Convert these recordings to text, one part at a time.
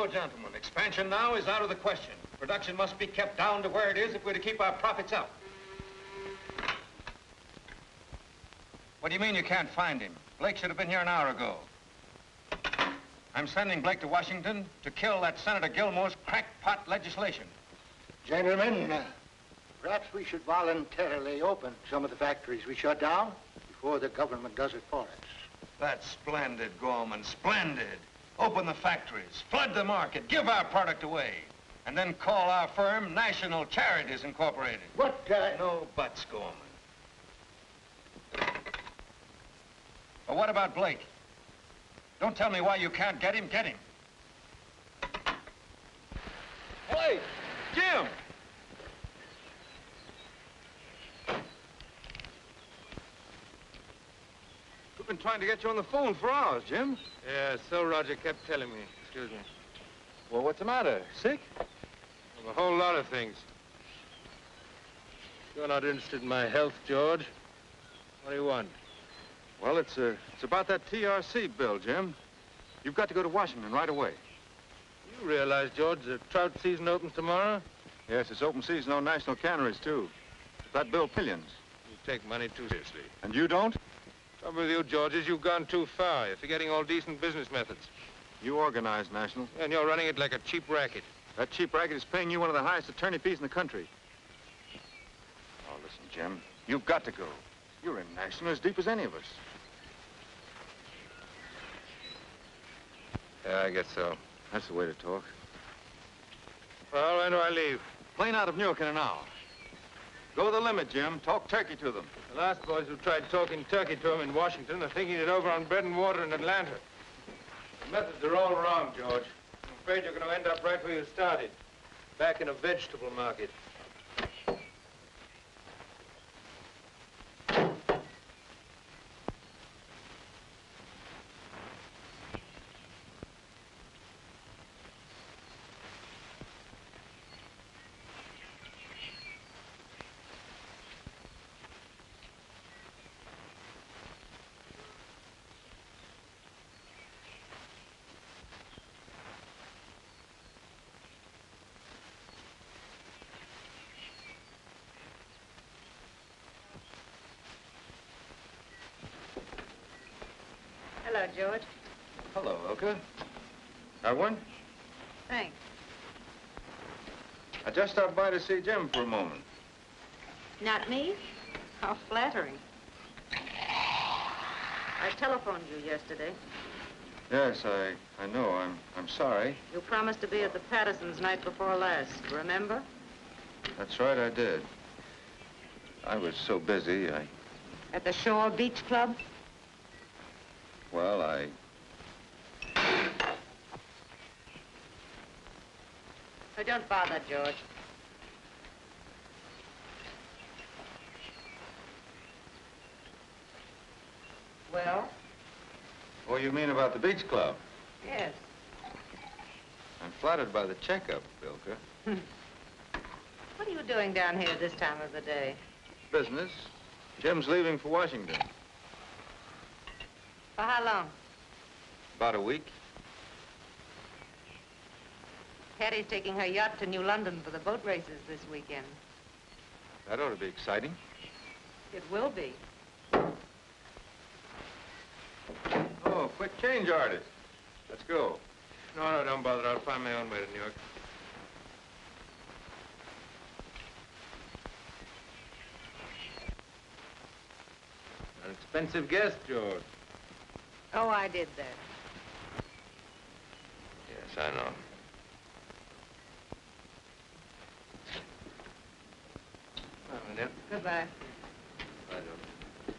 no, gentlemen. Expansion now is out of the question. Production must be kept down to where it is if we're to keep our profits up. What do you mean you can't find him? Blake should have been here an hour ago. I'm sending Blake to Washington to kill that Senator Gilmore's crackpot legislation. Gentlemen, perhaps we should voluntarily open some of the factories we shut down before the government does it for us. That's splendid, Gorman, splendid. Open the factories, flood the market, give our product away, and then call our firm National Charities Incorporated. But, No buts, Gorman. But what about Blake? Don't tell me why you can't get him. Get him. Blake! Jim! We've been trying to get you on the phone for hours, Jim. Yeah, so Roger kept telling me. Excuse me. Well, what's the matter? Sick? Well, a whole lot of things. You're not interested in my health, George. What do you want? Well, it's about that TRC bill, Jim. You've got to go to Washington right away. You realize, George, the trout season opens tomorrow? Yes, it's open season on national canneries, too. That bill, millions. You take money too seriously. And you don't? Trouble with you, George, is you've gone too far. You're forgetting all decent business methods. You organize National. And you're running it like a cheap racket. That cheap racket is paying you one of the highest attorney fees in the country. Oh, listen, Jim, you've got to go. You're in National as deep as any of us. Yeah, I guess so. That's the way to talk. Well, when do I leave? Plane out of Newark in an hour. Go the limit, Jim. Talk turkey to them. The last boys who tried talking turkey to him in Washington are thinking it over on bread and water in Atlanta. The methods are all wrong, George. I'm afraid you're going to end up right where you started, back in a vegetable market. Hello, George. Hello, Ilka. Have one? Thanks. I just stopped by to see Jim for a moment. Not me? How flattering. I telephoned you yesterday. Yes, I know. I'm sorry. You promised to be at the Pattersons night before last, remember? That's right, I did. I was so busy, At the Shore Beach Club? Well, Oh, don't bother, George. Well? What do you mean about the beach club? Yes. I'm flattered by the checkup, Ilka. What are you doing down here this time of the day? Business. Jim's leaving for Washington. For how long? About a week. Hattie's taking her yacht to New London for the boat races this weekend. That ought to be exciting. It will be. Oh, quick change, artist. Let's go. No, don't bother. I'll find my own way to New York. An expensive guest, George. Oh, I did that. Yes, I know. Well, Annette. Goodbye. Bye, George.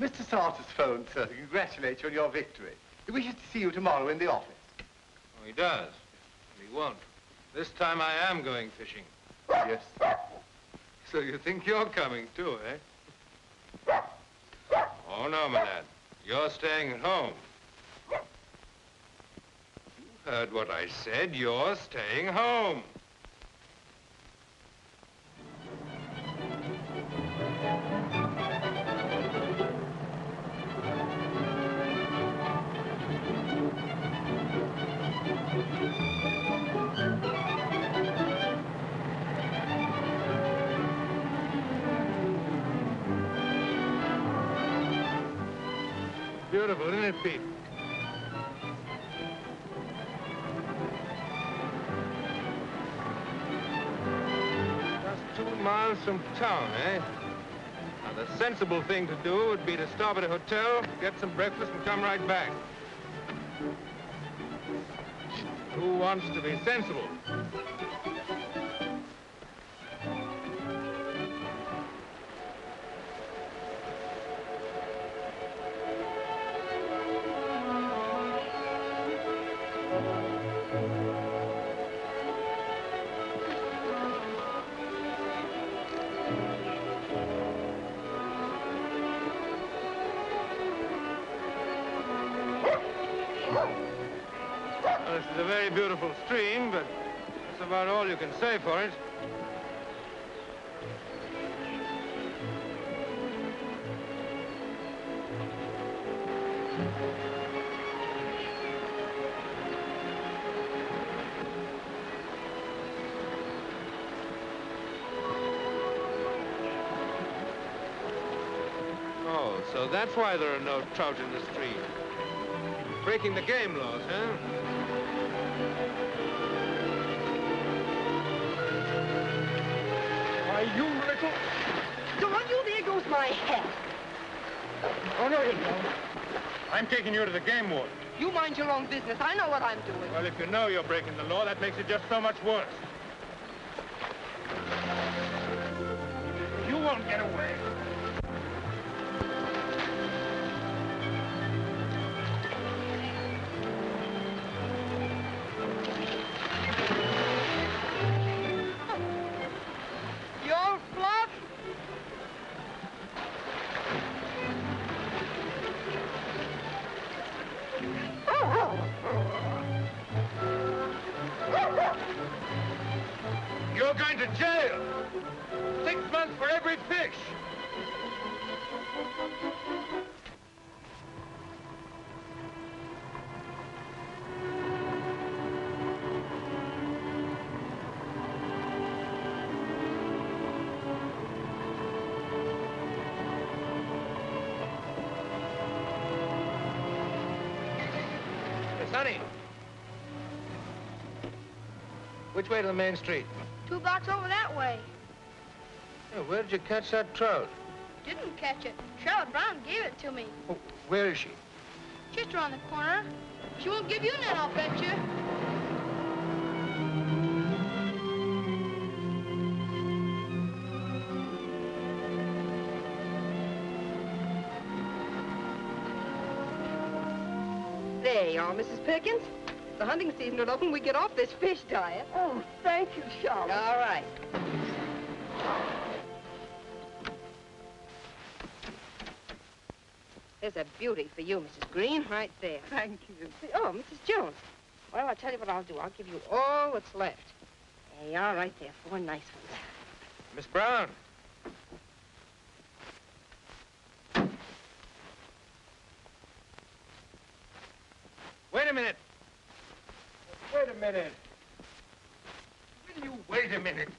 Mr. Salter's phoned, sir, to congratulate you on your victory. He wishes to see you tomorrow in the office. Oh, he does. But he won't. This time I am going fishing. Yes, sir. So you think you're coming too, eh? Oh, no, my lad. You're staying at home. You heard what I said. You're staying home. Beautiful, isn't it, Pete? Just 2 miles from town, eh? Now, the sensible thing to do would be to stop at a hotel, get some breakfast, and come right back. Who wants to be sensible? Well, this is a very beautiful stream, but that's about all you can say for it. Oh, so that's why there are no trout in the stream. Breaking the game laws, huh? Why, you little... Don't you? There goes my hat. Oh, no, you don't. I'm taking you to the game warden. You mind your own business. I know what I'm doing. Well, if you know you're breaking the law, that makes it just so much worse. You won't get away. You old fluff. You're going to jail. 6 months for every fish. Hey, Sonny. Which way to the main street? 2 blocks over that way. Yeah, where did you catch that trout? Didn't catch it. Charlotte Brown gave it to me. Oh, where is she? Just around the corner. She won't give you none, I'll bet you. There you are, Mrs. Perkins. The hunting season will open. We get off this fish diet. Oh, thank you, Charlotte. All right. There's a beauty for you, Mrs. Green, right there. Thank you. Oh, Mrs. Jones. Well, I'll tell you what I'll do. I'll give you all that's left. There you are, right there. 4 nice ones. Miss Brown. Wait a minute. Wait a minute. Will you wait a minute?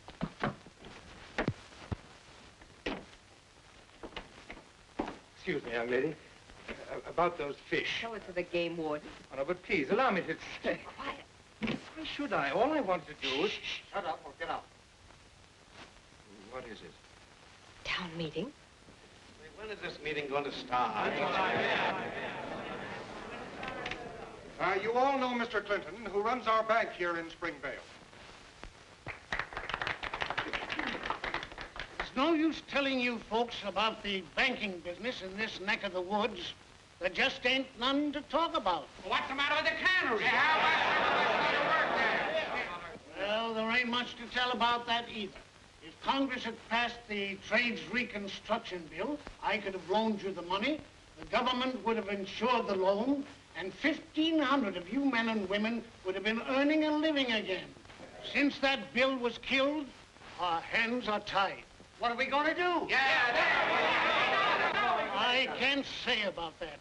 Excuse me, young lady. About those fish. Tell it to the game warden. Oh, no, but please, allow me to... Keep quiet. Why should I? All I want to do is... Shut up or get out. What is it? Town meeting. When is this meeting going to start? You all know Mr. Clinton, who runs our bank here in Springvale. There's no use telling you folks about the banking business in this neck of the woods. There just ain't none to talk about. What's the matter with the cannery? Well, there ain't much to tell about that either. If Congress had passed the Trades Reconstruction Bill, I could have loaned you the money, the government would have insured the loan, and 1,500 of you men and women would have been earning a living again. Since that bill was killed, our hands are tied. What are we going to do? I can't say about that.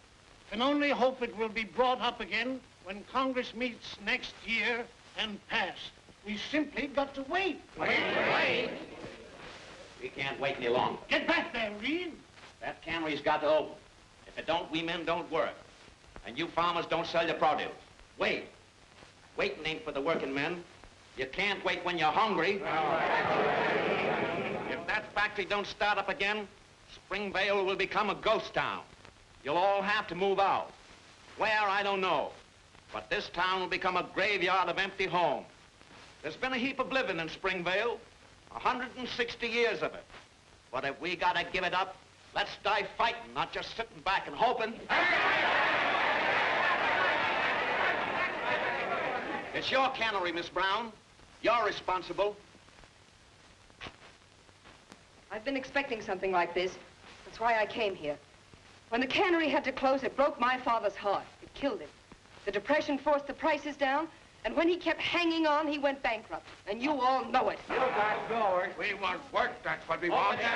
Can only hope it will be brought up again when Congress meets next year and passed. We simply got to wait. Wait. We can't wait any longer. Get back there, Reed. That cannery's got to open. If it don't, we men don't work. And you farmers don't sell your produce. Wait. Waiting ain't for the working men. You can't wait when you're hungry. If that factory don't start up again, Springvale will become a ghost town. You'll all have to move out. Where, I don't know. But this town will become a graveyard of empty homes. There's been a heap of living in Springvale, 160 years of it. But if we gotta give it up, let's die fighting, not just sitting back and hoping. It's your cannery, Miss Brown. You're responsible. I've been expecting something like this. That's why I came here. When the cannery had to close, it broke my father's heart. It killed him. The Depression forced the prices down, and when he kept hanging on, he went bankrupt. And you all know it. You guys know it. We want work, that's what we want. Sit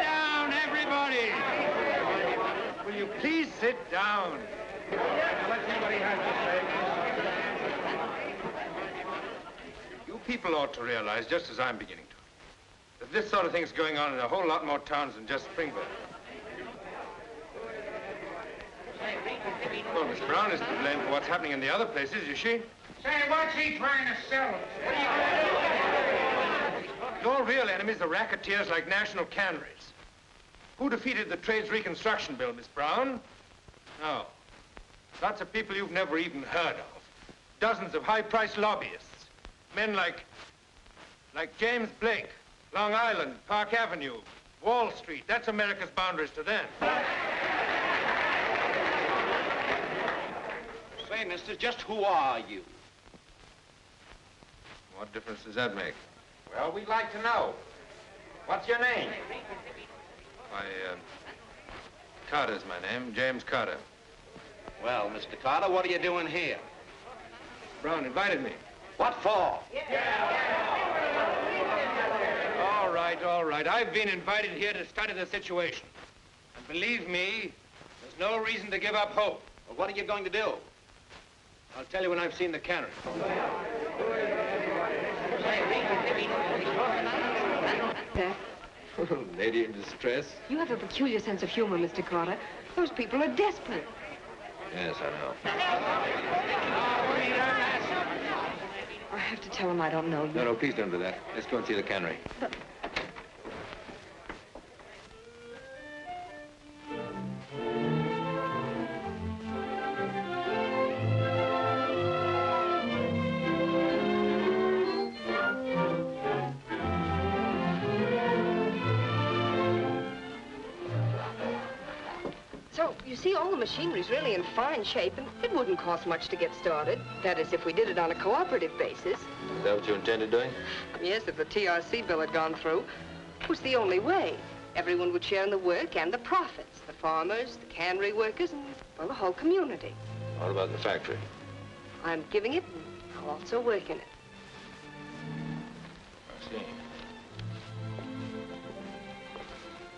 down, everybody. Will you please sit down? Let's see what he has to say. You people ought to realize, just as I'm beginning to, that this sort of thing's going on in a whole lot more towns than just Springvale. Well, Miss Brown isn't to blame for what's happening in the other places, is she? Say, what's he trying to sell us? Your real enemies are racketeers like National Canneries. Who defeated the Trades Reconstruction Bill, Miss Brown? No. Lots of people you've never even heard of. Dozens of high-priced lobbyists. Men like James Blake, Long Island, Park Avenue, Wall Street. That's America's boundaries to them. Say, mister, just who are you? What difference does that make? Well, we'd like to know. What's your name? Carter's my name, James Carter. Well, Mr. Carter, what are you doing here? Brown invited me. What for? All right. I've been invited here to study the situation. And believe me, there's no reason to give up hope. Well, what are you going to do? I'll tell you when I've seen the cannery. Lady in distress? You have a peculiar sense of humor, Mr. Carter. Those people are desperate. Yes, I know. I have to tell them I don't know you. No, please don't do that. Let's go and see the cannery. But... So, you see, all the machinery's really in fine shape, and it wouldn't cost much to get started. That is, if we did it on a cooperative basis. Is that what you intended doing? Yes, if the TRC bill had gone through. It was the only way. Everyone would share in the work and the profits. The farmers, the cannery workers, and, well, the whole community. What about the factory? I'm giving it, and I'll also work in it. I see.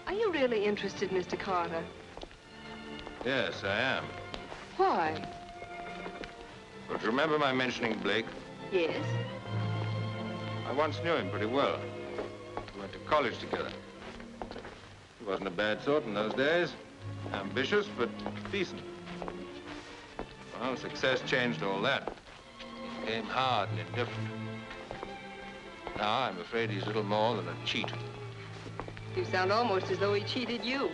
Are you really interested, Mr. Carter? Yes, I am. Why? But remember my mentioning Blake? Yes. I once knew him pretty well. We went to college together. He wasn't a bad sort in those days. Ambitious, but decent. Well, success changed all that. He became hard and indifferent. Now, I'm afraid he's little more than a cheat. You sound almost as though he cheated you.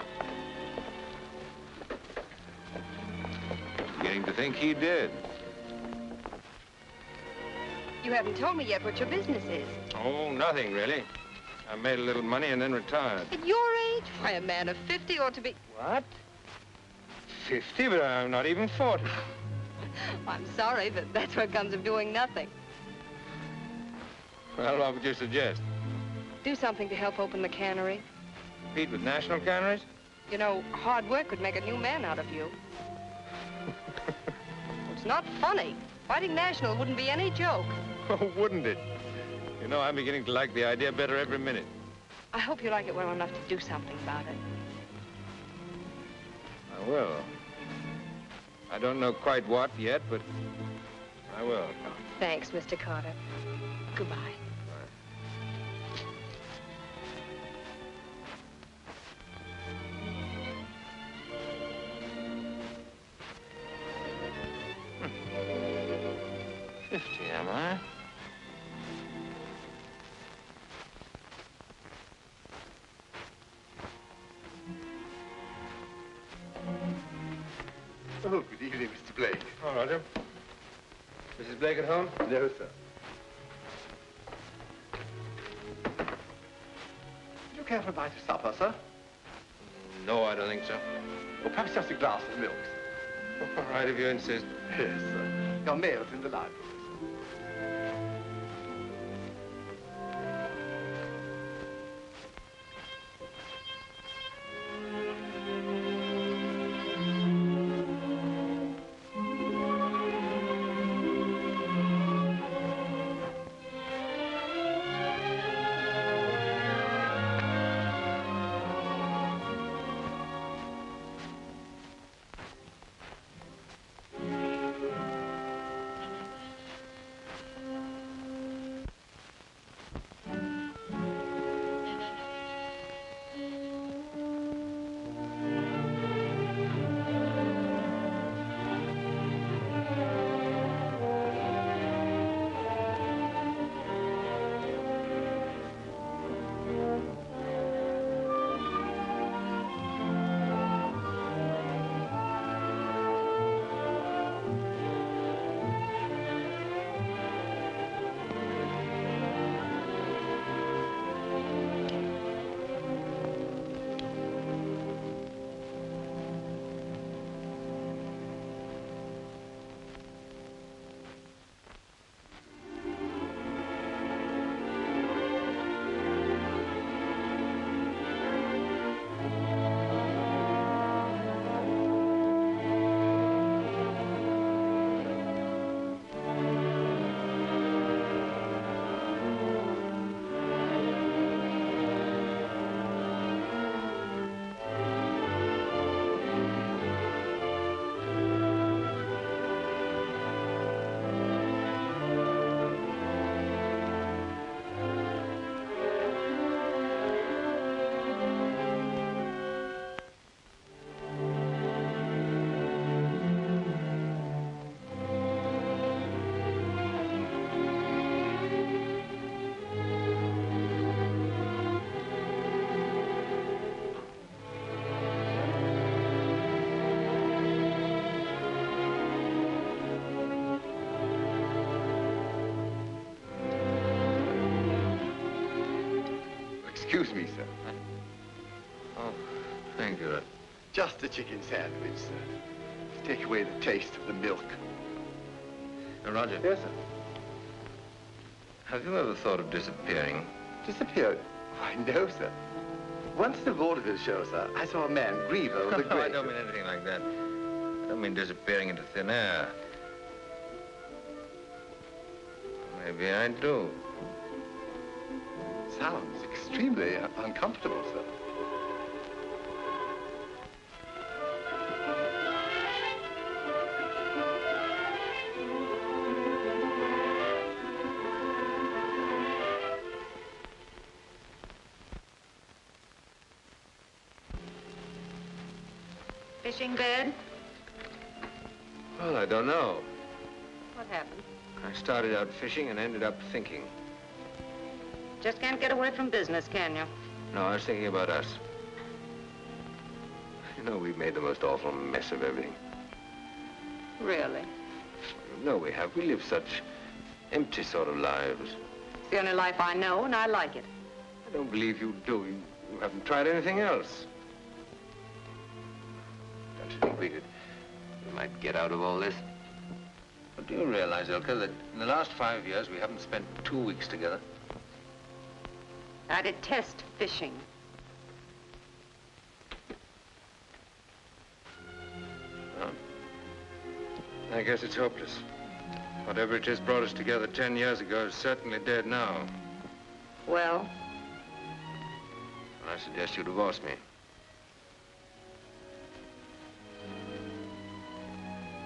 beginning to think he did. You haven't told me yet what your business is. Oh, nothing, really. I made a little money and then retired. At your age? Why, a man of 50 ought to be... What? 50? But I'm not even 40. I'm sorry, but that's what comes of doing nothing. Well, what would you suggest? Do something to help open the cannery. Compete with national canneries? You know, hard work would make a new man out of you. It's not funny. Fighting national wouldn't be any joke. Oh, wouldn't it? You know, I'm beginning to like the idea better every minute. I hope you like it well enough to do something about it. I will. I don't know quite what yet, but I will. Thanks, Mr. Carter. Goodbye. Bye. 50, am I? Oh, good evening, Mr. Blake. Oh, Roger. Mrs. Blake at home? No, sir. Would you care for a bite of supper, sir? No, I don't think so. Or perhaps just a glass of milk, sir? All right, if you insist. Yes, sir. Your mail's in the library, sir. Excuse me, sir. Oh, thank you. Just a chicken sandwich, sir. To take away the taste of the milk. Roger. Yes, sir. Have you ever thought of disappearing? Disappeared? Why, no, sir. Once at a vaudeville show, sir, I saw a man grieve over the No, grave. I don't mean anything like that. I don't mean disappearing into thin air. Maybe I do. Sounds extremely uncomfortable, sir. Fishing bed? Well, I don't know. What happened? I started out fishing and ended up thinking. Just can't get away from business, can you? No, I was thinking about us. You know, we've made the most awful mess of everything. Really? No, we have. We live such empty sort of lives. It's the only life I know, and I like it. I don't believe you do. You haven't tried anything else. Don't you think we might get out of all this? Well, do you realize, Ilka, that in the last 5 years we haven't spent 2 weeks together? I detest fishing. Well, I guess it's hopeless. Whatever it is brought us together 10 years ago is certainly dead now. Well? I suggest you divorce me.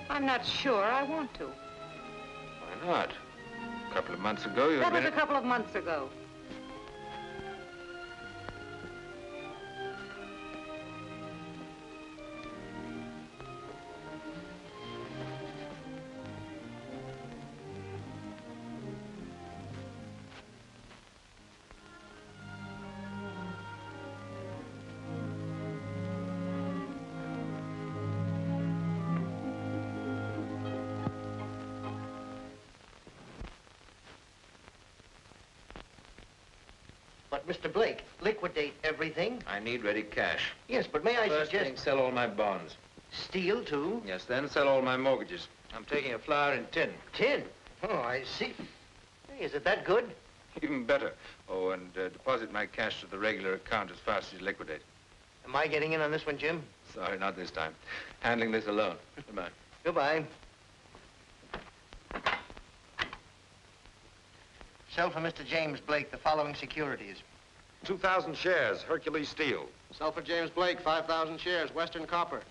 I'm not sure I want to. Why not? A couple of months ago, you That was a couple of months ago. But, Mr. Blake, liquidate everything. I need ready cash. Yes, but may I First suggest... thing, sell all my bonds. Steal, too? Yes, then sell all my mortgages. I'm taking a flower in tin. Tin? Oh, I see. Hey, is it that good? Even better. Oh, and deposit my cash to the regular account as fast as you liquidate. Am I getting in on this one, Jim? Sorry, not this time. Handling this alone. Goodbye. Goodbye. Sell for Mr. James Blake the following securities. 2,000 shares, Hercules Steel. Sell for James Blake, 5,000 shares, Western Copper.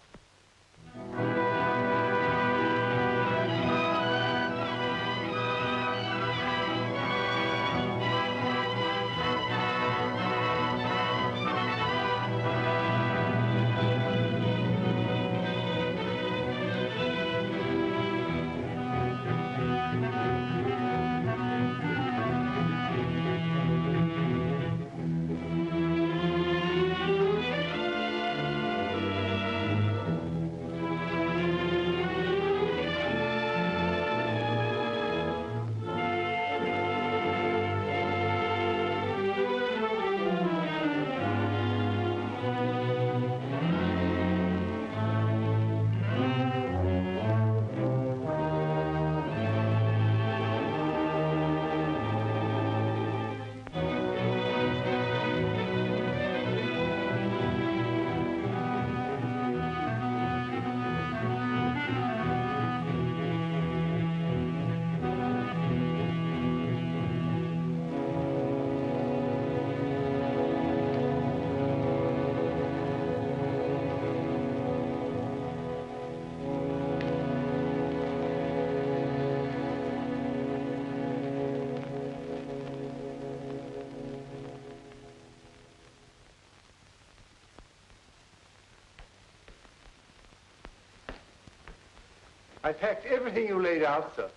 I packed everything you laid out, sir.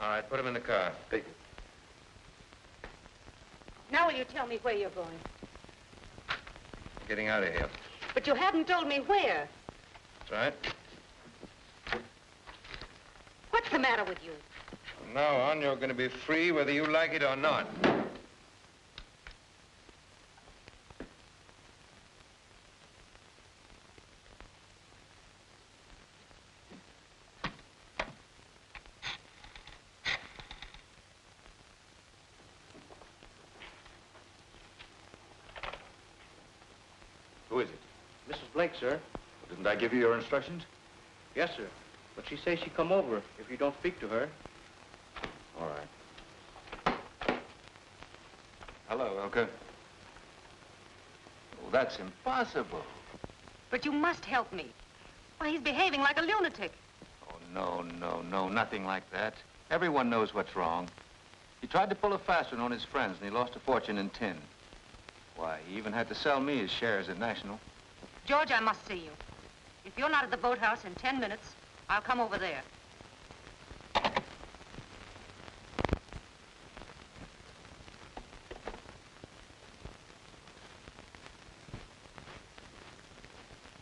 All right, put him in the car. Take it. Now will you tell me where you're going? Getting out of here. But you haven't told me where. That's right. What's the matter with you? From now on, you're going to be free whether you like it or not. Who is it? Mrs. Blake, sir. Didn't I give you your instructions? Yes, sir. But she says she come over if you don't speak to her. All right. Hello, Elka. Oh, that's impossible. But you must help me. Why, he's behaving like a lunatic. Oh, no, nothing like that. Everyone knows what's wrong. He tried to pull a fast one on his friends, and he lost a fortune in tin. Why, he even had to sell me his shares at National. George, I must see you. If you're not at the boathouse in 10 minutes, I'll come over there.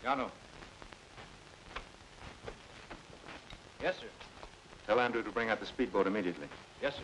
Yano. Yes, sir. Tell Andrew to bring out the speedboat immediately. Yes, sir.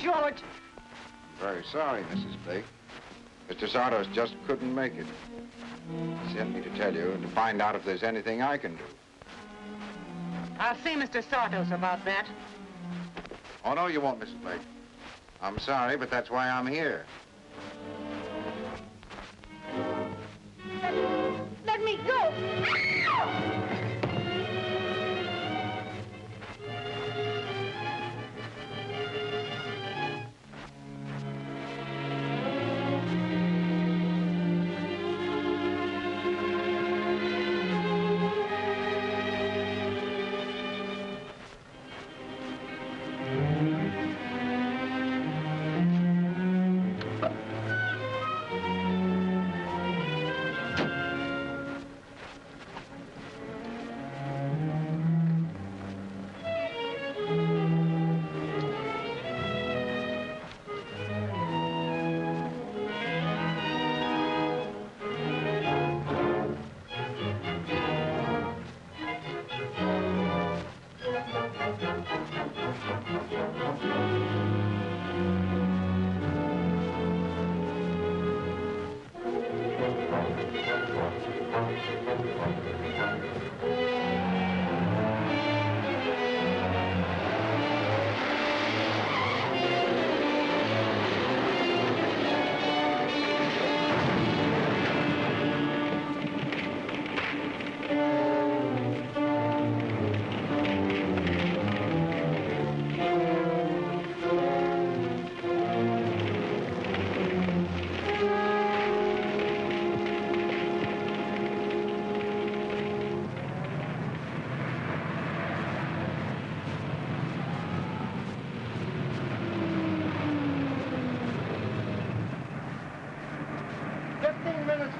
George! Very sorry, Mrs. Blake. Mr. Santos just couldn't make it. He sent me to tell you and to find out if there's anything I can do. I'll see Mr. Sartos about that. Oh, no, you won't, Mrs. Blake. I'm sorry, but that's why I'm here. Let me go.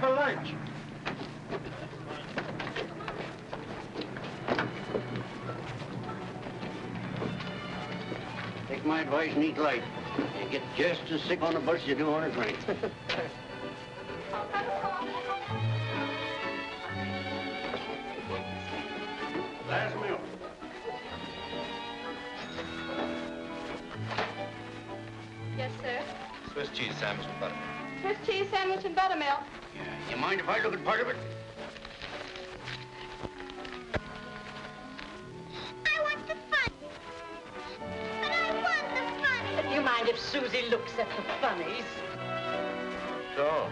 For lunch. Take my advice and eat light. You get just as sick on a bus as you do on a train. Last milk. Yes, sir. Swiss cheese sandwich with butter. Swiss cheese sandwich and buttermilk. You mind if I look at part of it? I want the fun. But I want the fun. Do you mind if Susie looks at the funnies? So?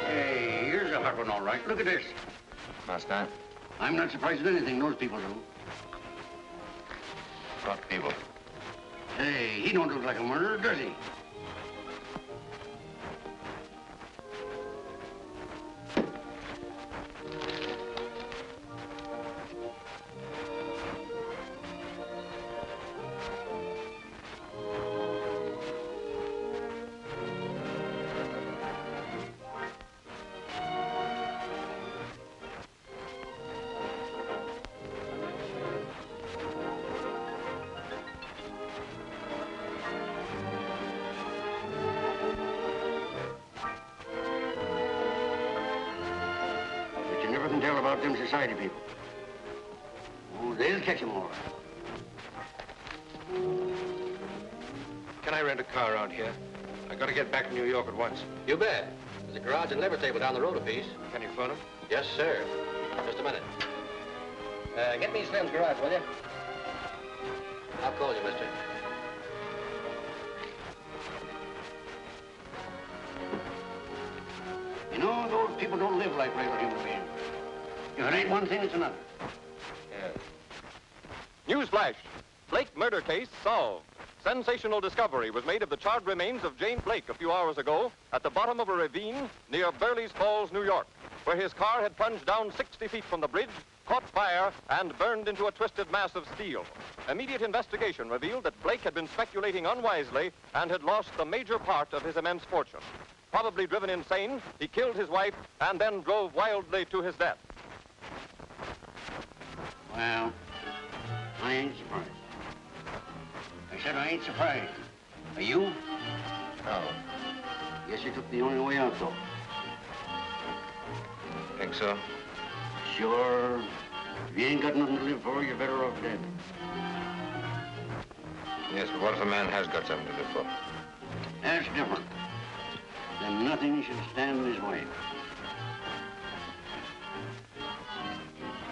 Hey, here's a hot one, all right. Look at this. Master? I'm not surprised at anything those people do. What people? Hey, he don't look like a murderer, does he? them society people. Oh, they'll catch him all right. Can I rent a car around here? I gotta get back to New York at once. You bet. There's a garage and liver table down the road a piece. Can you phone him? Yes, sir. Just a minute. Get me Slim's garage, will you? I'll call you, mister. You know, those people don't live like regular human beings. If it ain't one thing, it's another. Yeah. Newsflash. Blake murder case solved. Sensational discovery was made of the charred remains of Jane Blake a few hours ago at the bottom of a ravine near Burley's Falls, New York, where his car had plunged down 60 feet from the bridge, caught fire, and burned into a twisted mass of steel. Immediate investigation revealed that Blake had been speculating unwisely and had lost the major part of his immense fortune. Probably driven insane, he killed his wife and then drove wildly to his death. Well, I ain't surprised. I said I ain't surprised. Are you? No. Guess you took the only way out, though. Think so? Sure. If you ain't got nothing to live for, you're better off dead. Yes, but what if a man has got something to live for? That's different. Then nothing should stand in his way.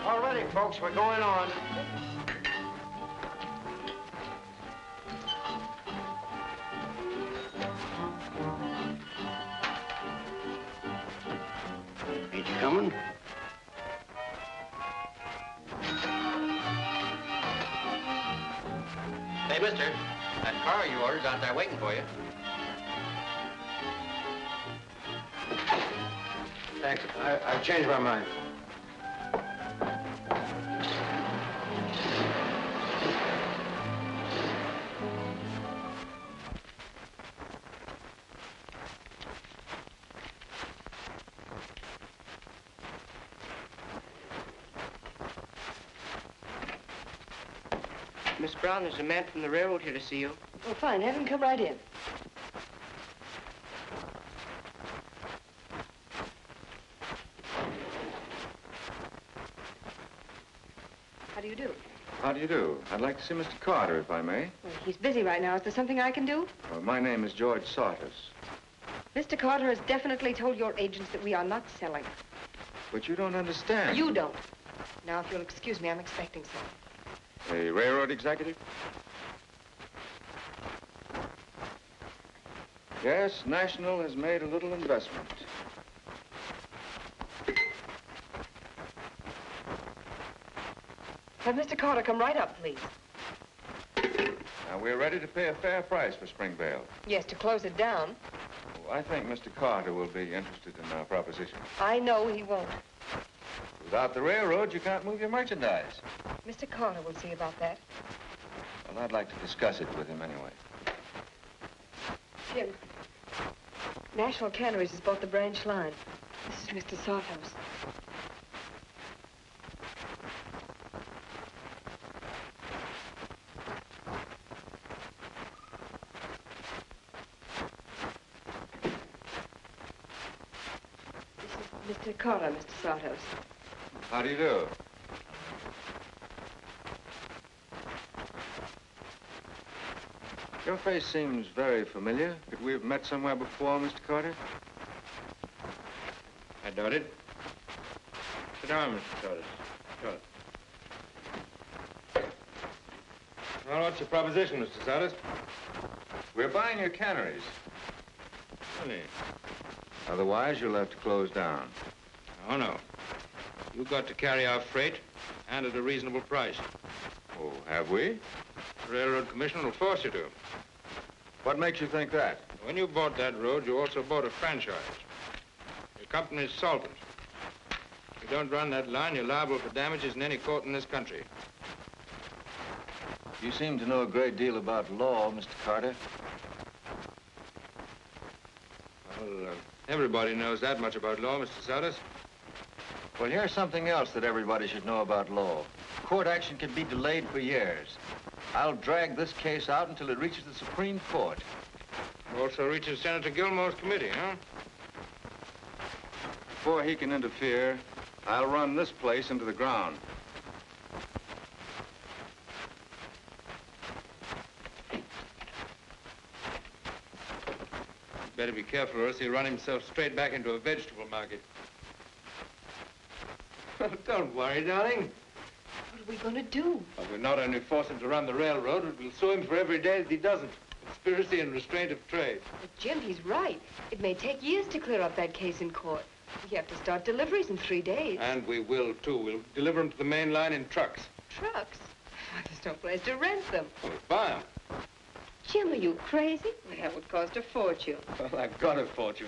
All righty, folks, we're going on. Ain't you coming? Hey, mister, that car you ordered's out there waiting for you. Thanks. I've changed my mind. Miss Brown, there's a man from the railroad here to see you. Oh, fine. Have him come right in. How do you do? How do you do? I'd like to see Mr. Carter, if I may. Well, he's busy right now. Is there something I can do? My name is George Sartis. Mr. Carter has definitely told your agents that we are not selling. But you don't understand. You don't. Now, if you'll excuse me, I'm expecting some. A railroad executive? Yes, National has made a little investment. Have Mr. Carter come right up, please. Now, we're ready to pay a fair price for Springvale. Yes, to close it down. Oh, I think Mr. Carter will be interested in our proposition. I know he won't. Without the railroad, you can't move your merchandise. Mr. Carter will see about that. Well, I'd like to discuss it with him anyway. Jim, National Canneries has bought the branch line. This is Mr. Sartos. This is Mr. Carter, Mr. Sartos. How do you do? Your face seems very familiar. Could we have met somewhere before, Mr. Carter? I doubt it. Sit down, Mr. Torres. Sure. Well, what's your proposition, Mr. Sartis? We're buying your canneries. Really? Otherwise, you'll have to close down. Oh, no. You've got to carry our freight, and at a reasonable price. Oh, have we? The Railroad Commission will force you to. What makes you think that? When you bought that road, you also bought a franchise. Your company is solvent. If you don't run that line, you're liable for damages in any court in this country. You seem to know a great deal about law, Mr. Carter. Well, everybody knows that much about law, Mr. Sartis. Well, here's something else that everybody should know about law. Court action can be delayed for years. I'll drag this case out until it reaches the Supreme Court. Also reaches Senator Gilmore's committee, huh? Before he can interfere, I'll run this place into the ground. Better be careful, or else he'll run himself straight back into a vegetable market. Well, don't worry, darling. What are we going to do? Well, we'll not only force him to run the railroad, but we'll sue him for every day that he doesn't. Conspiracy and restraint of trade. But Jim, he's right. It may take years to clear up that case in court. We have to start deliveries in 3 days. And we will, too. We'll deliver them to the main line in trucks. Trucks? There's no place to rent them. We'll buy them. Jim, are you crazy? That would cost a fortune. Well, I've got a fortune.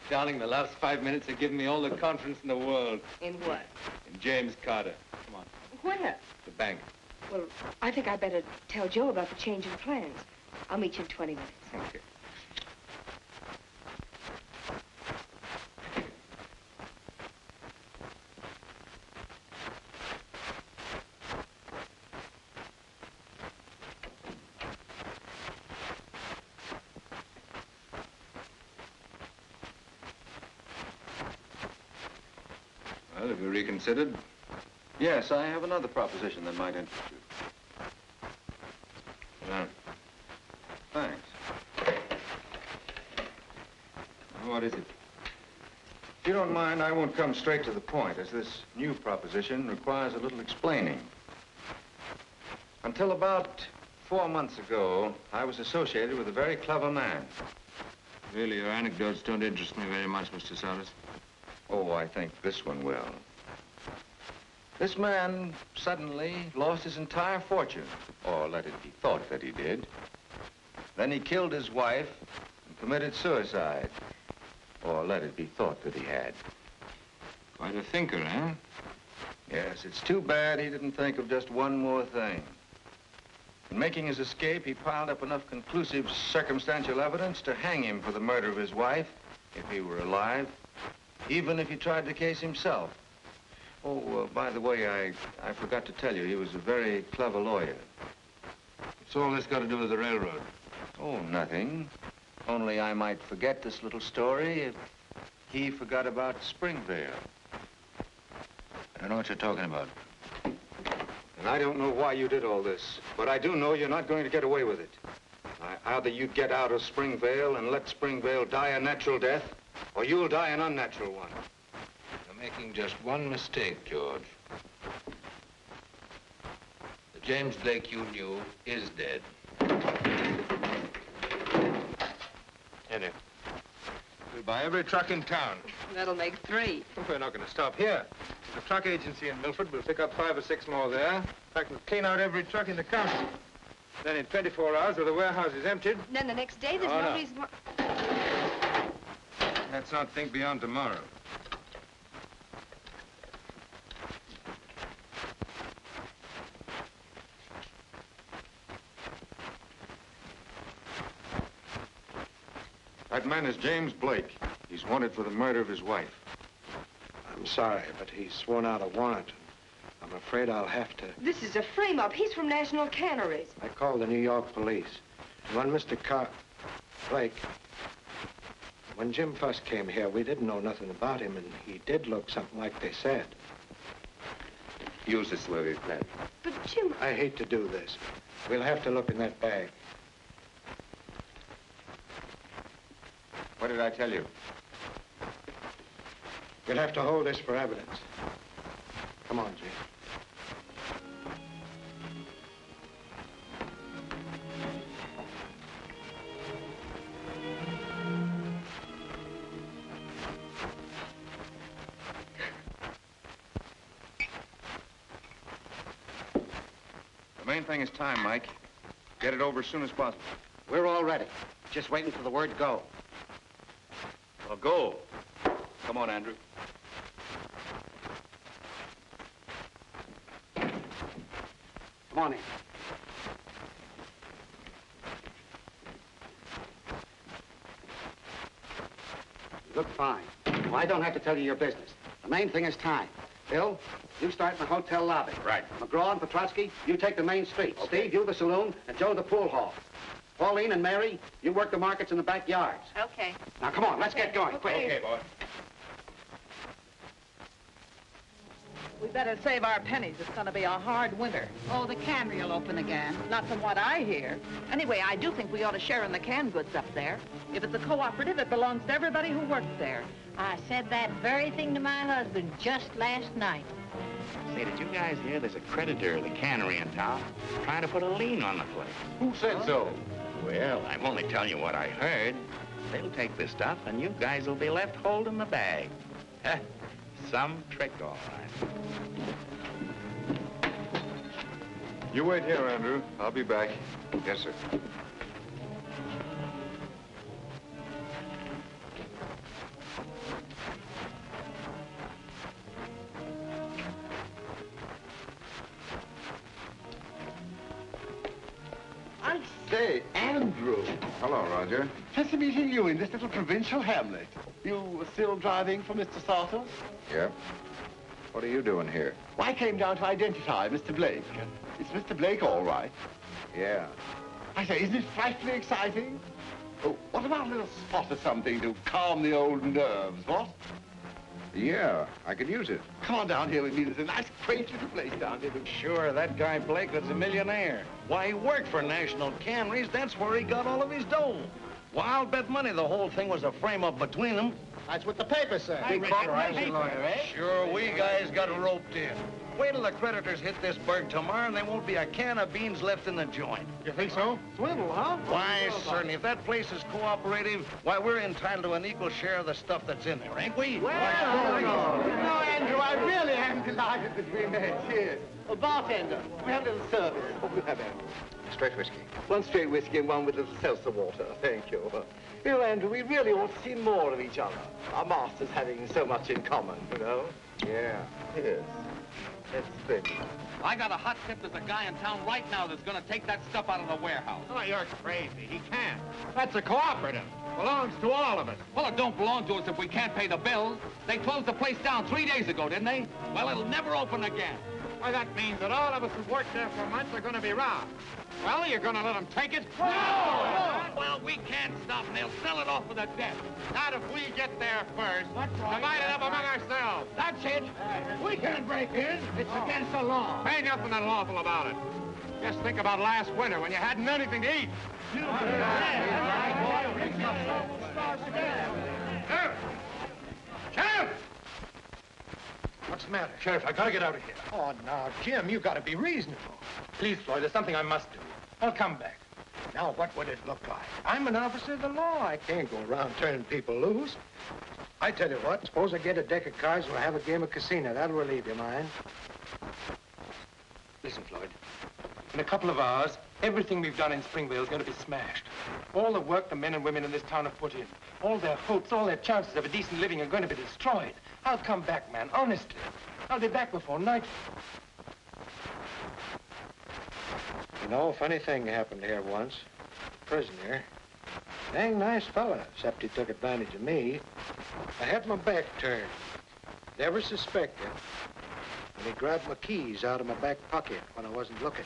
Darling, the last 5 minutes have given me all the confidence in the world. In what? In James Carter. Come on. Where? The bank. Well, I think I'd better tell Joe about the change in plans. I'll meet you in 20 minutes. Okay. Well, have you reconsidered? Yes, I have another proposition that might interest you. Thanks. What is it? If you don't mind, I won't come straight to the point, as this new proposition requires a little explaining. Until about 4 months ago, I was associated with a very clever man. Really, your anecdotes don't interest me very much, Mr. Saunders. Oh, I think this one will. This man suddenly lost his entire fortune, or let it be thought that he did. Then he killed his wife and committed suicide, or let it be thought that he had. Quite a thinker, eh? Yes, it's too bad he didn't think of just one more thing. In making his escape, he piled up enough conclusive circumstantial evidence to hang him for the murder of his wife, if he were alive, even if he tried the case himself. Oh, by the way, I forgot to tell you, he was a very clever lawyer. What's all this got to do with the railroad? Oh, nothing. Only I might forget this little story if he forgot about Springvale. I don't know what you're talking about. And I don't know why you did all this, but I do know you're not going to get away with it. Either you get out of Springvale and let Springvale die a natural death, or you'll die an unnatural one. You're making just one mistake, George. The James Blake you knew is dead. Anyway, we'll buy every truck in town. That'll make 3. We're not going to stop here. There's a truck agency in Milford. We'll pick up 5 or 6 more there. In fact, we'll clean out every truck in the county. Then in 24 hours, with the warehouse is emptied. And then the next day, there's no no reason. reason. Let's not think beyond tomorrow. That man is James Blake. He's wanted for the murder of his wife. I'm sorry, but he's sworn out a warrant. I'm afraid I'll have to. This is a frame-up. He's from National Canneries. I called the New York police. And when Mr. Blake, when Jim first came here, we didn't know nothing about him, and he did look something like they said. Use this lily pad. But Jim... I hate to do this. We'll have to look in that bag. What did I tell you? We'll have to hold this for evidence. Come on, Jim. The main thing is time, Mike. Get it over as soon as possible. We're all ready. Just waiting for the word go. Well, go. Come on, Andrew. Come on in. You look fine. Well, I don't have to tell you your business. The main thing is time. Bill, you start in the hotel lobby. Right. McGraw and Petrotsky, you take the main street. Okay. Steve, you the saloon, and Joe the pool hall. Pauline and Mary, you work the markets in the backyards. Okay. Now, come on, let's get going, quick. Okay, boy. We better save our pennies. It's going to be a hard winter. Oh, the cannery will open again. Not from what I hear. Anyway, I do think we ought to share in the canned goods up there. If it's a cooperative, it belongs to everybody who works there. I said that very thing to my husband just last night. Say, did you guys hear there's a creditor of the cannery in town trying to put a lien on the place? Who said so? Well, I'm only telling you what I heard. They'll take the stuff, and you guys will be left holding the bag. Some trick, all right. You wait here, Andrew. I'll be back. Yes, sir. I say, Andrew. Hello, Roger. Fancy meeting you in this little provincial hamlet. You still driving for Mr. Sartos? Yep. What are you doing here? Well, I came down to identify Mr. Blake. Is Mr. Blake all right? Yeah. I say, isn't it frightfully exciting? Oh, what about a little spot or something to calm the old nerves, what? Yeah, I could use it. Come on down here with me. There's a nice, quaint little place down here. Sure, that guy Blake was a millionaire. Why, he worked for National Canneries. That's where he got all of his dough. Well, I'll bet money the whole thing was a frame-up between them. That's what the paper says. Sure, we guys got roped in. Wait till the creditors hit this burg tomorrow, and there won't be a can of beans left in the joint. You think so? Swindle, huh? Why, certainly. If that place is cooperative, why, we're entitled to an equal share of the stuff that's in there, ain't we? Well, no, Andrew, I really am delighted that we met. Cheers. Bartender, we have a little service. What will you have, Andrew? Straight whiskey. One straight whiskey and one with a little seltzer water. Thank you. You know, Andrew, we really ought to see more of each other. Our masters having so much in common, you know? Yeah. Yes. That's splendid. I got a hot tip. There's a guy in town right now that's going to take that stuff out of the warehouse. Oh, you're crazy. He can't. That's a cooperative. Belongs to all of us. Well, it don't belong to us if we can't pay the bills. They closed the place down 3 days ago, didn't they? Well, it'll never open again. Well, that means that all of us who've worked there for months are going to be robbed. Well, you're going to let them take it? No! Well, we can't stop them. They'll sell it off with a debt. Not if we get there first. Divide it up among ourselves. That's it. We can't break in. It's against the law. Ain't nothing unlawful about it. Just think about last winter when you hadn't anything to eat. Sheriff! What's the matter? Sheriff, I gotta get out of here. Oh, now, Jim, you gotta be reasonable. Please, Floyd, there's something I must do. I'll come back. Now, what would it look like? I'm an officer of the law. I can't go around turning people loose. I tell you what, suppose I get a deck of cards and we'll have a game of casino. That'll relieve your mind. Listen, Floyd. In a couple of hours, everything we've done in Springvale is going to be smashed. All the work the men and women in this town have put in, all their hopes, all their chances of a decent living are going to be destroyed. I'll come back, man, honestly. I'll be back before nightfall. You know, a funny thing happened here once. Prisoner. Dang nice fella, except he took advantage of me. I had my back turned. Never suspected. And he grabbed my keys out of my back pocket when I wasn't looking.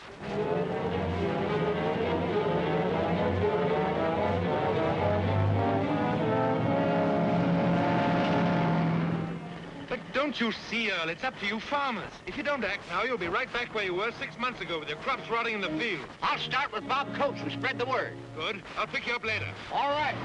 But don't you see, Earl, it's up to you farmers. If you don't act now, you'll be right back where you were 6 months ago with your crops rotting in the field. I'll start with Bob Coates and spread the word. Good. I'll pick you up later. All right.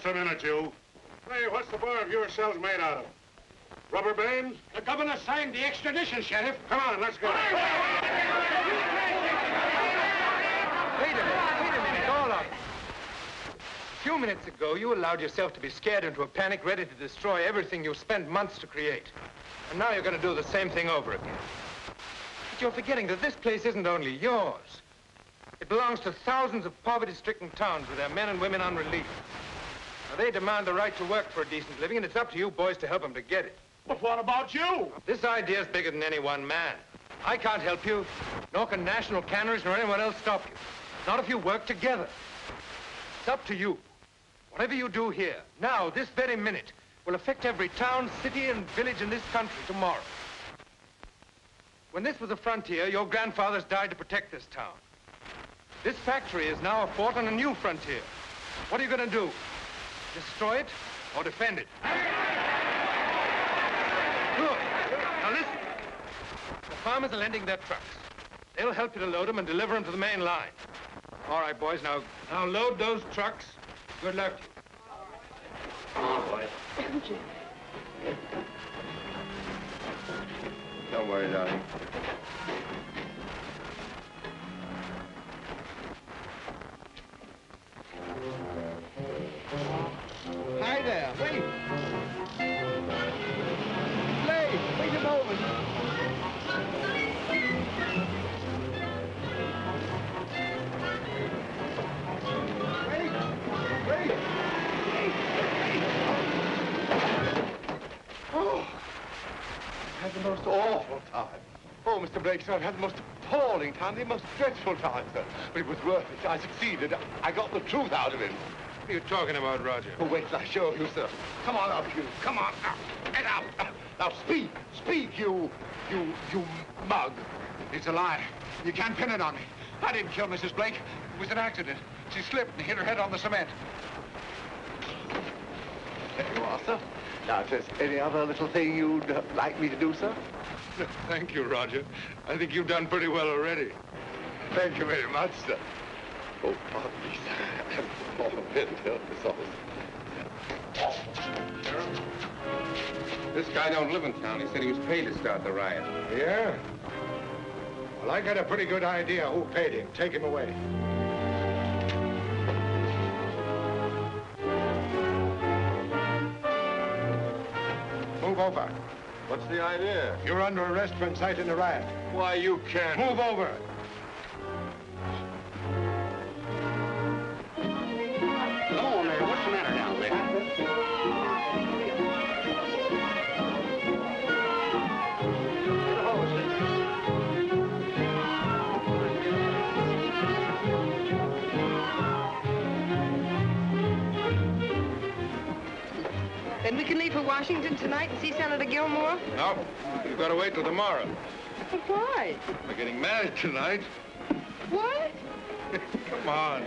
a minute, you. Hey, what's the bar of your cells made out of? Rubber bands? The governor signed the extradition, Sheriff. Come on, let's go. Wait a minute, all of you. A few minutes ago, you allowed yourself to be scared into a panic ready to destroy everything you spent months to create. And now you're going to do the same thing over again. But you're forgetting that this place isn't only yours. It belongs to thousands of poverty-stricken towns with their men and women on relief. Now, they demand the right to work for a decent living, and it's up to you boys to help them to get it. But what about you? This idea's bigger than any one man. I can't help you, nor can national canneries nor anyone else stop you. Not if you work together. It's up to you. Whatever you do here, now, this very minute, will affect every town, city, and village in this country tomorrow. When this was a frontier, your grandfathers died to protect this town. This factory is now a fort on a new frontier. What are you going to do? Destroy it or defend it? Good. Now listen. The farmers are lending their trucks. They'll help you to load them and deliver them to the main line. All right, boys, now load those trucks. Good luck to you. Come on, boys. Don't worry, darling. Hi there, wait. Wait a moment. Wait. Oh, I've had the most awful time. Oh, Mr. Blake, sir, I've had the most appalling time, the most dreadful time, sir. But it was worth it. I succeeded. I got the truth out of him. What are you talking about, Roger? Oh, wait till I show you, sir. Come on up, you. Come on up. Get out. Now, speak. Speak, you mug. It's a lie. You can't pin it on me. I didn't kill Mrs. Blake. It was an accident. She slipped and hit her head on the cement. There you are, sir. Now, if there's any other little thing you'd like me to do, sir? No, thank you, Roger. I think you've done pretty well already. Thank you very much, sir. Oh, pardon me, sir. Oh, very this office. Sheriff? This guy don't live in town. He said he was paid to start the riot. Yeah? Well, I got a pretty good idea who paid him. Take him away. Move over. What's the idea? You're under arrest for inciting a riot. Why, you can't. Move over. Come on there. What's the matter now, Rick? Then we can leave for Washington tonight and see Senator Gilmore? No, you've got to wait till tomorrow. But why? We're getting married tonight. What? Come on.